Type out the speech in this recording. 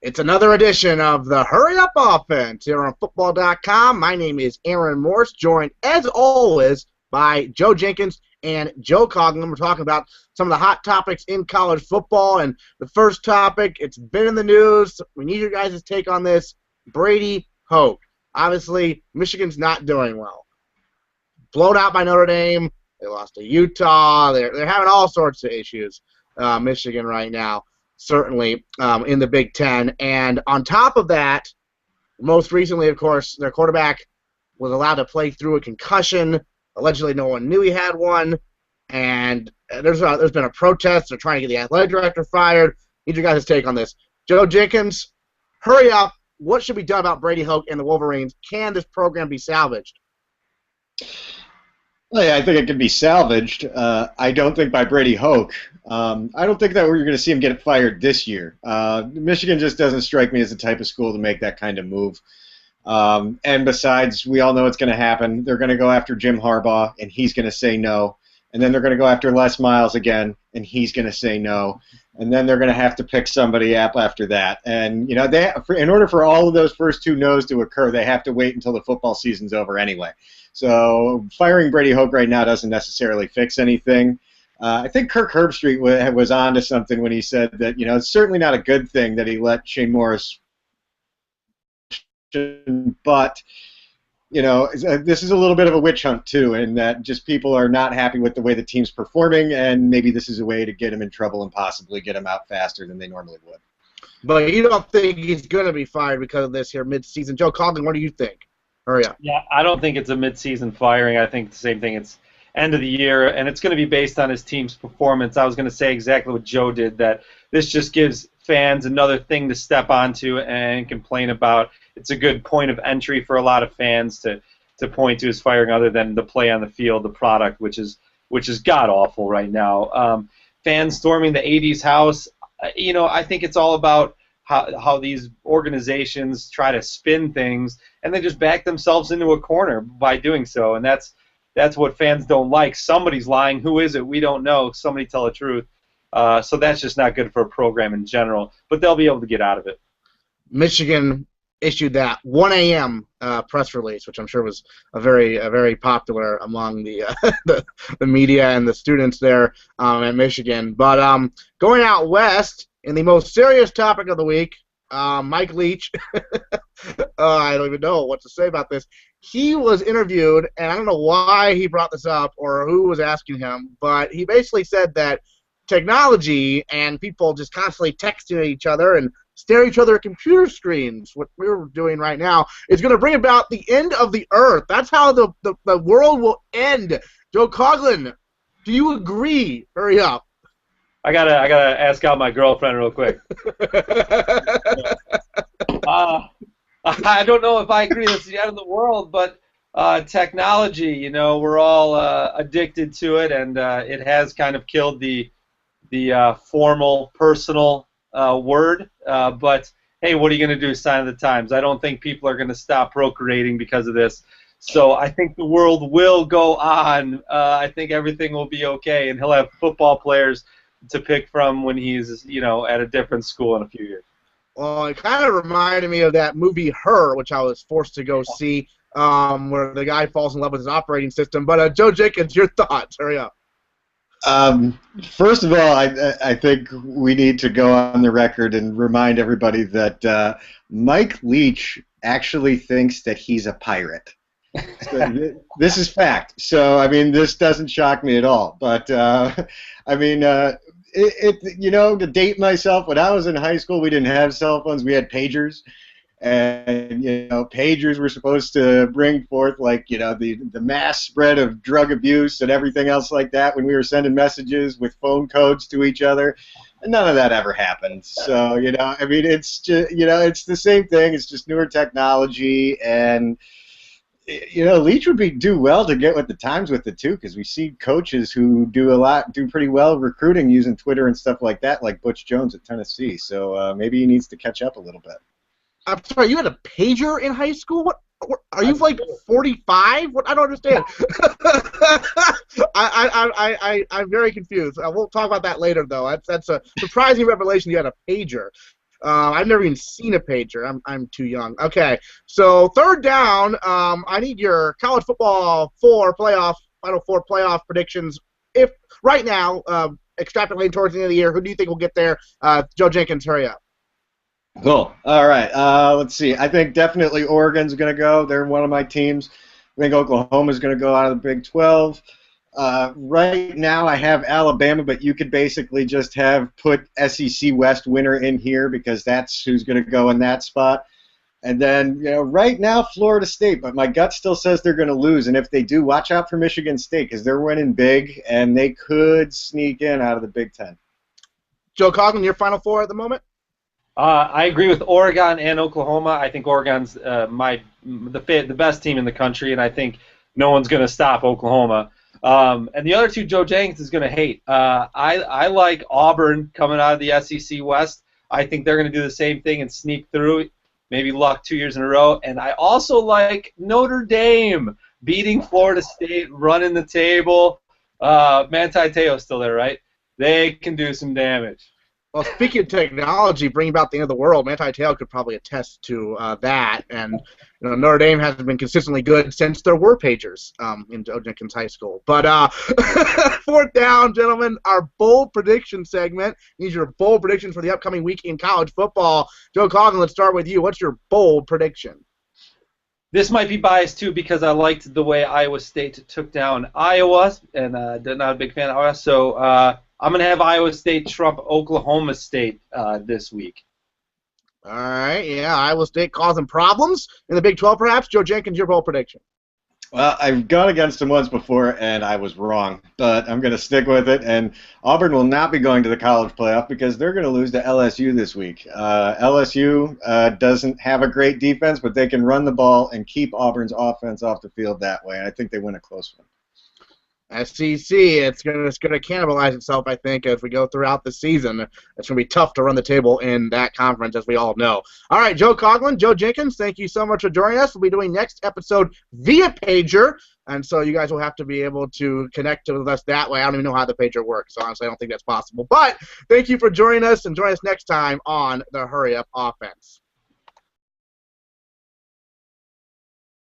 It's another edition of the Hurry Up Offense here on Football.com. My name is Aaron Morse, joined as always by Joe Jenkins and Joe Coughlin. We're talking about some of the hot topics in college football. And the first topic, it's been in the news. We need your guys' take on this. Brady Hoke. Obviously, Michigan's not doing well. Blown out by Notre Dame. They lost to Utah. They're having all sorts of issues, Michigan right now, certainly in the Big Ten. And on top of that, most recently, of course, their quarterback was allowed to play through a concussion. Allegedly, no one knew he had one. And there's been a protest. They're trying to get the athletic director fired. Need your guys' take on this. Joe Jenkins, hurry up. What should be done about Brady Hoke and the Wolverines? Can this program be salvaged? Well, yeah, I think it can be salvaged. I don't think by Brady Hoke. I don't think that we're going to see him get fired this year. Michigan just doesn't strike me as the type of school to make that kind of move. And besides, we all know what's going to happen. They're going to go after Jim Harbaugh, and he's going to say no. And then they're going to go after Les Miles again, and he's going to say no. And then they're going to have to pick somebody up after that. And, you know, in order for all of those first two no's to occur, they have to wait until the football season's over anyway. So firing Brady Hoke right now doesn't necessarily fix anything. I think Kirk Herbstreit was on to something when he said that, you know, it's certainly not a good thing that he let Shane Morris, but, you know, this is a little bit of a witch hunt, too, in that just people are not happy with the way the team's performing, and maybe this is a way to get him in trouble and possibly get him out faster than they normally would. But you don't think he's going to be fired because of this here mid-season. Joe Coughlin, what do you think? Hurry up. Yeah, I don't think it's a mid-season firing. I think the same thing. It's end of the year, and it's going to be based on his team's performance. I was going to say exactly what Joe did, that this just gives fans another thing to step onto and complain about. It's a good point of entry for a lot of fans to point to his firing, other than the play on the field, the product, which is god-awful right now. Fans storming the 80s house, you know, I think it's all about how these organizations try to spin things, and they just back themselves into a corner by doing so, and that's what fans don't like. Somebody's lying. Who is it? We don't know. Somebody tell the truth. So that's just not good for a program in general, but they'll be able to get out of it. Michigan issued that 1 a.m. Press release, which I'm sure was a very popular among the the media and the students there at Michigan. But going out west, in the most serious topic of the week, Mike Leach, I don't even know what to say about this. He was interviewed, and I don't know why he brought this up or who was asking him, but he basically said that technology and people just constantly texting each other and staring at each other at computer screens, what we're doing right now, is going to bring about the end of the earth. That's how the world will end. Joe Coughlin, do you agree? Hurry up. I gotta ask out my girlfriend real quick. I don't know if I agree it's the end of the world, but technology, you know, we're all addicted to it, and it has kind of killed the formal, personal word. But hey, what are you going to do? Sign of the times. I don't think people are going to stop procreating because of this. So I think the world will go on. I think everything will be okay, and he'll have football players to pick from when he's, you know, at a different school in a few years. Well, it kind of reminded me of that movie Her, which I was forced to go see, where the guy falls in love with his operating system. But Joe Jenkins, your thoughts? Hurry up. First of all, I think we need to go on the record and remind everybody that Mike Leach actually thinks that he's a pirate. So this is fact. So, I mean, this doesn't shock me at all. But, I mean, you know, to date myself, when I was in high school, we didn't have cell phones. We had pagers. And, you know, pagers were supposed to bring forth, like, you know, the mass spread of drug abuse and everything else like that when we were sending messages with phone codes to each other. And none of that ever happened. So, you know, I mean, it's just, you know, it's the same thing. It's just newer technology. And, you know, Leach would do well to get with the times with it, too, because we see coaches who do pretty well recruiting using Twitter and stuff like that, like Butch Jones at Tennessee. So maybe he needs to catch up a little bit. I'm sorry, you had a pager in high school? What are you, like 45? What? I don't understand. I'm very confused. We'll talk about that later, though. That's a surprising revelation. You had a pager. I've never even seen a pager. I'm too young. Okay, so third down. I need your college football Final Four playoff predictions. If right now, extrapolating towards the end of the year, who do you think will get there? Joe Jenkins, hurry up. Cool. All right. Let's see. I think definitely Oregon's going to go. They're one of my teams. I think Oklahoma's going to go out of the Big 12. Right now I have Alabama, but you could basically just put SEC West winner in here because that's who's going to go in that spot. And then, right now Florida State, but my gut still says they're going to lose. And if they do, watch out for Michigan State because they're winning big and they could sneak in out of the Big Ten. Joe Coughlin, your Final Four at the moment? I agree with Oregon and Oklahoma. I think Oregon's the best team in the country, and I think no one's going to stop Oklahoma. And the other two, Joe Jenkins is going to hate. I like Auburn coming out of the SEC West. I think they're going to do the same thing and sneak through, maybe luck 2 years in a row. And I also like Notre Dame beating Florida State, running the table. Manti Te'o's still there, right? They can do some damage. Well, speaking of technology, bringing about the end of the world, Manti Te'o could probably attest to that. And Notre Dame hasn't been consistently good since there were pagers in Joe Jenkins High School. But fourth down, gentlemen, our bold prediction segment. These are your bold predictions for the upcoming week in college football. Joe Coughlin, let's start with you. What's your bold prediction? This might be biased, too, because I liked the way Iowa State took down Iowa, and not a big fan of Iowa. So I'm going to have Iowa State trump Oklahoma State this week. All right, yeah, Iowa State causing problems in the Big 12, perhaps. Joe Jenkins, your bold prediction. Well, I've gone against them once before, and I was wrong, but I'm going to stick with it. And Auburn will not be going to the college playoff because they're going to lose to LSU this week. LSU doesn't have a great defense, but they can run the ball and keep Auburn's offense off the field that way, and I think they win a close one. SEC, it's going to cannibalize itself, I think, as we go throughout the season. It's going to be tough to run the table in that conference, as we all know. All right, Joe Coughlin, Joe Jenkins, thank you so much for joining us. We'll be doing next episode via pager, and so you guys will have to be able to connect with us that way. I don't even know how the pager works, so honestly, I don't think that's possible. But thank you for joining us, and join us next time on the Hurry Up Offense.